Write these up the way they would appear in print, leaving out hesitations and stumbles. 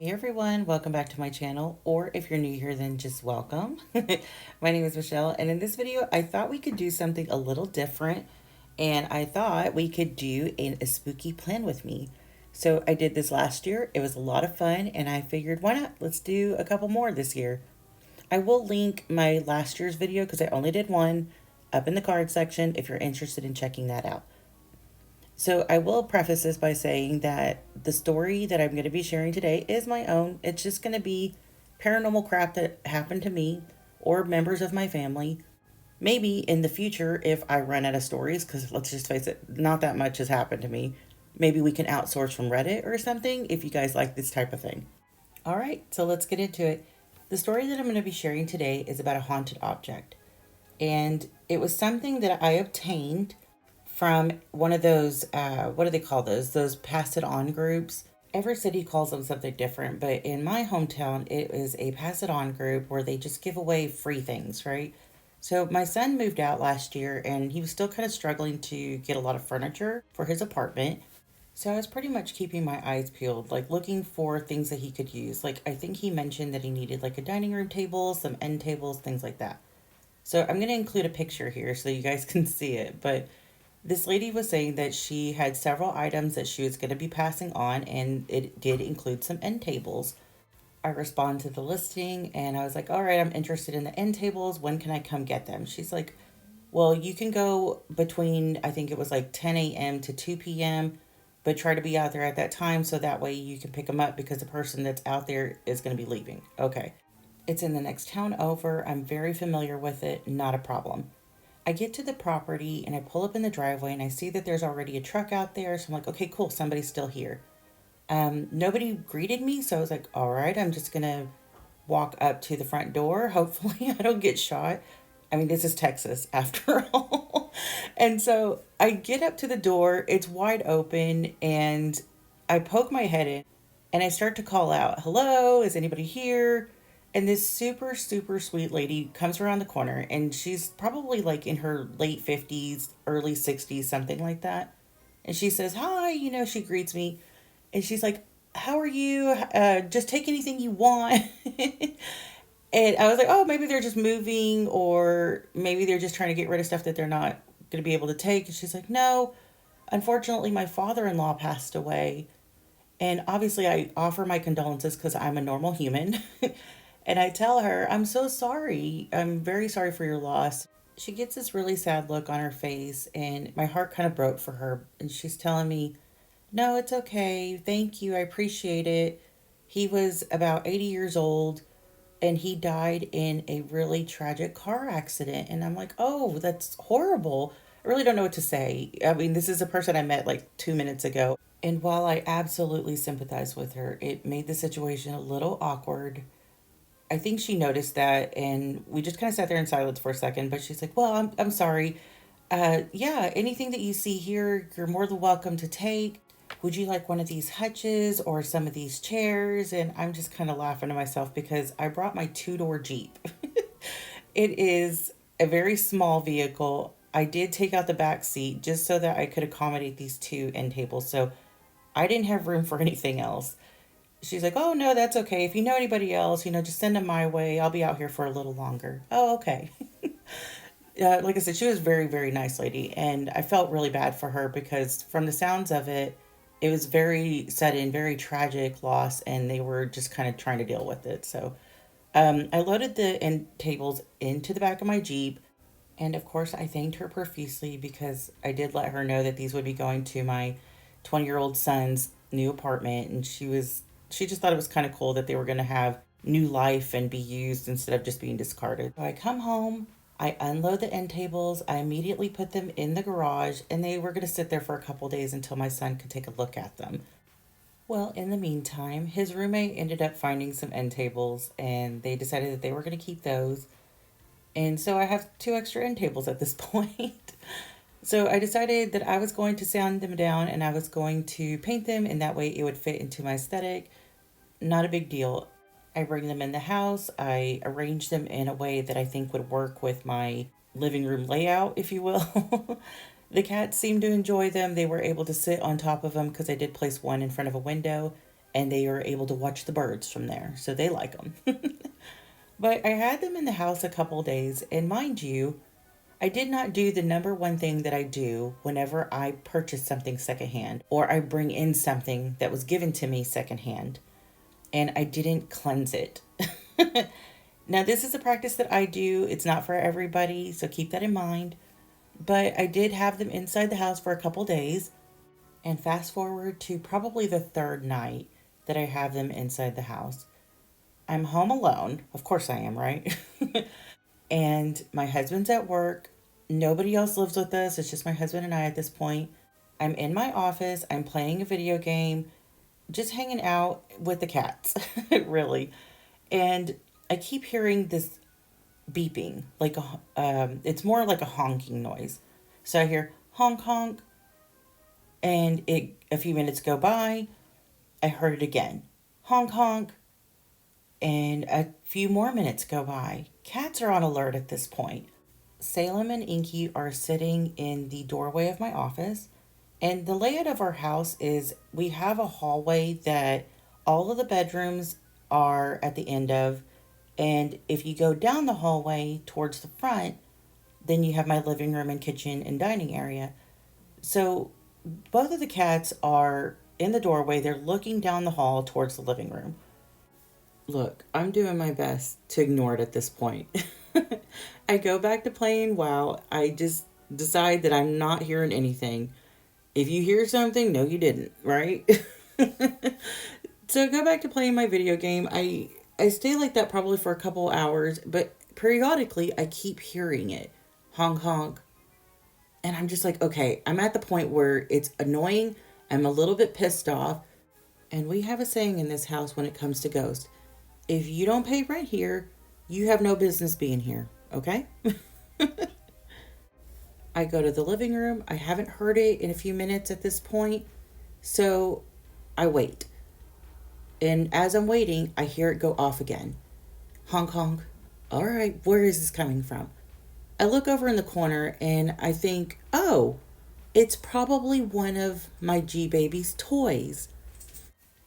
Hey everyone, welcome back to my channel, or if you're new here, then just welcome. My name is Michelle, and in this video, I thought we could do something a little different, and I thought we could do a spooky plan with me. So I did this last year, it was a lot of fun, and I figured, why not? Let's do a couple more this year. I will link my last year's video, because I only did one, up in the card section if you're interested in checking that out. So I will preface this by saying that the story that I'm going to be sharing today is my own. It's just going to be paranormal crap that happened to me or members of my family. Maybe in the future, if I run out of stories, because let's just face it, not that much has happened to me. Maybe we can outsource from Reddit or something if you guys like this type of thing. All right, so let's get into it. The story that I'm going to be sharing today is about a haunted object. And it was something that I obtained from one of those, what do they call those? Those pass it on groups. Every city calls them something different, but in my hometown, it is a pass it on group where they just give away free things, right? So my son moved out last year and he was still kind of struggling to get a lot of furniture for his apartment. So I was pretty much keeping my eyes peeled, like looking for things that he could use. Like I think he mentioned that he needed like a dining room table, some end tables, things like that. So I'm going to include a picture here so you guys can see it. But this lady was saying that she had several items that she was going to be passing on, and it did include some end tables. I responded to the listing and I was like, all right, I'm interested in the end tables. When can I come get them? She's like, well, you can go between, I think it was like 10 a.m. to 2 p.m., but try to be out there at that time so that way you can pick them up because the person that's out there is going to be leaving. Okay. It's in the next town over. I'm very familiar with it. Not a problem. I get to the property and I pull up in the driveway and I see that there's already a truck out there. So I'm like, okay, cool. Somebody's still here. Nobody greeted me. So I was like, all right, I'm just going to walk up to the front door. Hopefully, I don't get shot. I mean, this is Texas after all. And so I get up to the door, it's wide open, and I poke my head in and I start to call out, hello, is anybody here? And this super, super sweet lady comes around the corner and she's probably like in her late 50s, early 60s, something like that. And she says, hi, she greets me. And she's like, how are you? Just take anything you want. And I was like, oh, maybe they're just moving or maybe they're just trying to get rid of stuff that they're not going to be able to take. And she's like, no, unfortunately, my father in law passed away. And obviously, I offer my condolences because I'm a normal human. And I tell her, I'm so sorry. I'm very sorry for your loss. She gets this really sad look on her face, and my heart kind of broke for her. And she's telling me, no, it's okay. Thank you. I appreciate it. He was about 80 years old and he died in a really tragic car accident. And I'm like, oh, that's horrible. I really don't know what to say. I mean, this is a person I met like 2 minutes ago. And while I absolutely sympathize with her, it made the situation a little awkward. I think she noticed that, and we just kind of sat there in silence for a second. But she's like, well, I'm sorry. Yeah, anything that you see here, you're more than welcome to take. Would you like one of these hutches or some of these chairs? And I'm just kind of laughing to myself because I brought my two-door Jeep. It is a very small vehicle. I did take out the back seat just so that I could accommodate these two end tables. So I didn't have room for anything else. She's like, oh, no, that's okay. If you know anybody else, just send them my way. I'll be out here for a little longer. Oh, okay. Like I said, she was a very, very nice lady. And I felt really bad for her because from the sounds of it, it was very sudden, very tragic loss, and they were just kind of trying to deal with it. So I loaded the end tables into the back of my Jeep. And of course, I thanked her profusely because I did let her know that these would be going to my 20-year-old son's new apartment. And she just thought it was kind of cool that they were going to have new life and be used instead of just being discarded. So I come home, I unload the end tables, I immediately put them in the garage, and they were going to sit there for a couple days until my son could take a look at them. Well, in the meantime, his roommate ended up finding some end tables and they decided that they were going to keep those. And so I have two extra end tables at this point. So I decided that I was going to sand them down and I was going to paint them, and that way it would fit into my aesthetic. Not a big deal. I bring them in the house. I arrange them in a way that I think would work with my living room layout, if you will. The cats seemed to enjoy them. They were able to sit on top of them because I did place one in front of a window. and they are able to watch the birds from there, so they like them. But I had them in the house a couple days, and mind you, I did not do the number one thing that I do whenever I purchase something secondhand or I bring in something that was given to me secondhand, and I didn't cleanse it. Now, this is a practice that I do. It's not for everybody, so keep that in mind. But I did have them inside the house for a couple days, and fast forward to probably the third night that I have them inside the house. I'm home alone. Of course I am, right? And my husband's at work. Nobody else lives with us. It's just my husband and I at this point. I'm in my office. I'm playing a video game, just hanging out with the cats, really. And I keep hearing this beeping, like it's more like a honking noise. So I hear honk honk, and a few minutes go by. I heard it again, honk honk, and a few more minutes go by. Cats are on alert at this point. Salem and Inky are sitting in the doorway of my office, and the layout of our house is we have a hallway that all of the bedrooms are at the end of, and if you go down the hallway towards the front, then you have my living room and kitchen and dining area. So both of the cats are in the doorway. They're looking down the hall towards the living room. Look, I'm doing my best to ignore it at this point. I go back to playing WoW. I just decide that I'm not hearing anything. If you hear something, no, you didn't, right? So I go back to playing my video game. I stay like that probably for a couple hours, but periodically I keep hearing it. Honk honk. And I'm just like, okay, I'm at the point where it's annoying. I'm a little bit pissed off. And we have a saying in this house when it comes to ghosts. If you don't pay rent here, you have no business being here, okay? I go to the living room. I haven't heard it in a few minutes at this point. So I wait. And as I'm waiting, I hear it go off again. Honk honk. All right, where is this coming from? I look over in the corner and I think, oh, it's probably one of my G Baby's toys.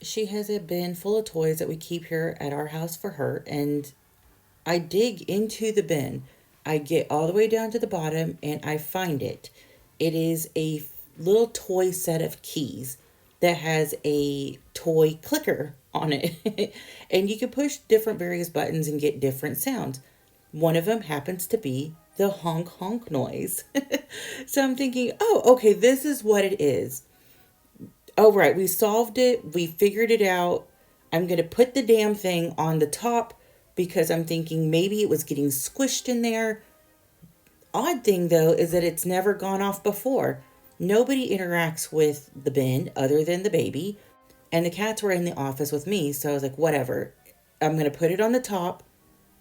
She has a bin full of toys that we keep here at our house for her, and I dig into the bin. I get all the way down to the bottom and I find it. It is a little toy set of keys that has a toy clicker on it. And you can push different various buttons and get different sounds. One of them happens to be the honk honk noise. So I'm thinking, oh, okay, this is what it is. Oh, right, we solved it. We figured it out. I'm going to put the damn thing on the top because I'm thinking maybe it was getting squished in there. Odd thing, though, is that it's never gone off before. Nobody interacts with the bin other than the baby. And the cats were in the office with me, so I was like, whatever. I'm going to put it on the top.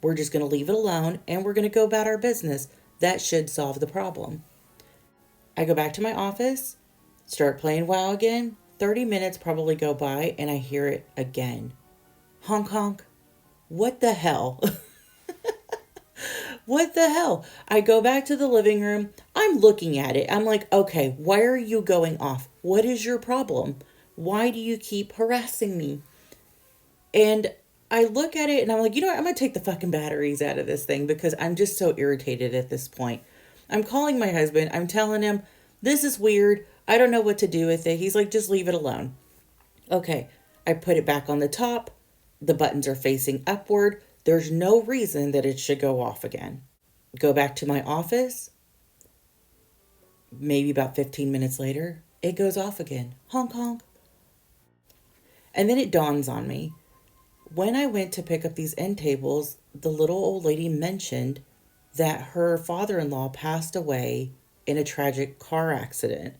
We're just going to leave it alone, and we're going to go about our business. That should solve the problem. I go back to my office, start playing WoW again. 30 minutes probably go by, and I hear it again. Honk honk. What the hell? What the hell? I go back to the living room. I'm looking at it. I'm like, okay, why are you going off? What is your problem? Why do you keep harassing me? And I look at it and I'm like, you know what? I'm going to take the fucking batteries out of this thing because I'm just so irritated at this point. I'm calling my husband. I'm telling him, this is weird. I don't know what to do with it. He's like, just leave it alone. Okay. I put it back on the top. The buttons are facing upward. There's no reason that it should go off again. Go back to my office. Maybe about 15 minutes later, it goes off again. Honk honk. And then it dawns on me. When I went to pick up these end tables, the little old lady mentioned that her father-in-law passed away in a tragic car accident.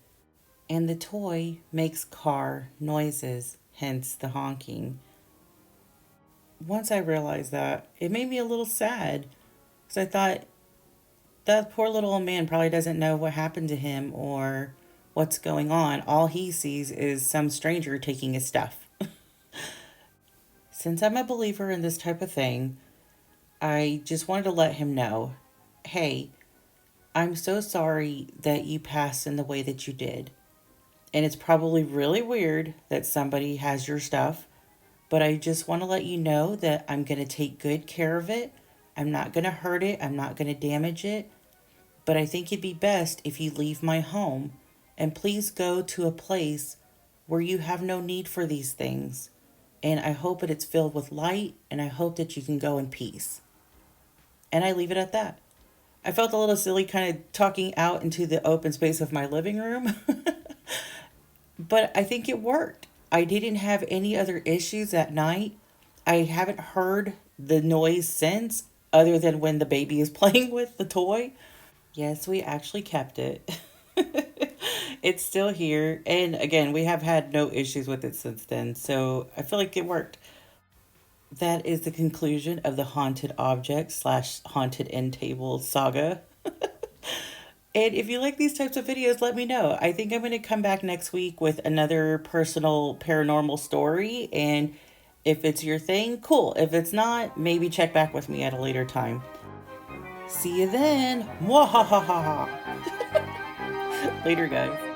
And the toy makes car noises, hence the honking. Once I realized that, it made me a little sad. Because I thought, that poor little old man probably doesn't know what happened to him or what's going on. All he sees is some stranger taking his stuff. Since I'm a believer in this type of thing, I just wanted to let him know, hey, I'm so sorry that you passed in the way that you did. And it's probably really weird that somebody has your stuff, but I just want to let you know that I'm going to take good care of it. I'm not going to hurt it, I'm not going to damage it, but I think it'd be best if you leave my home and please go to a place where you have no need for these things. And I hope that it's filled with light, and I hope that you can go in peace. And I leave it at that. I felt a little silly kind of talking out into the open space of my living room, but I think it worked. I didn't have any other issues that night. I haven't heard the noise since, other than when the baby is playing with the toy. Yes, we actually kept it. It's still here. And again, we have had no issues with it since then. So I feel like it worked. That is the conclusion of the haunted object slash haunted end table saga. And if you like these types of videos, let me know. I think I'm going to come back next week with another personal paranormal story. And if it's your thing, cool. If it's not, maybe check back with me at a later time. See you then. Mwahahaha. Later, guys.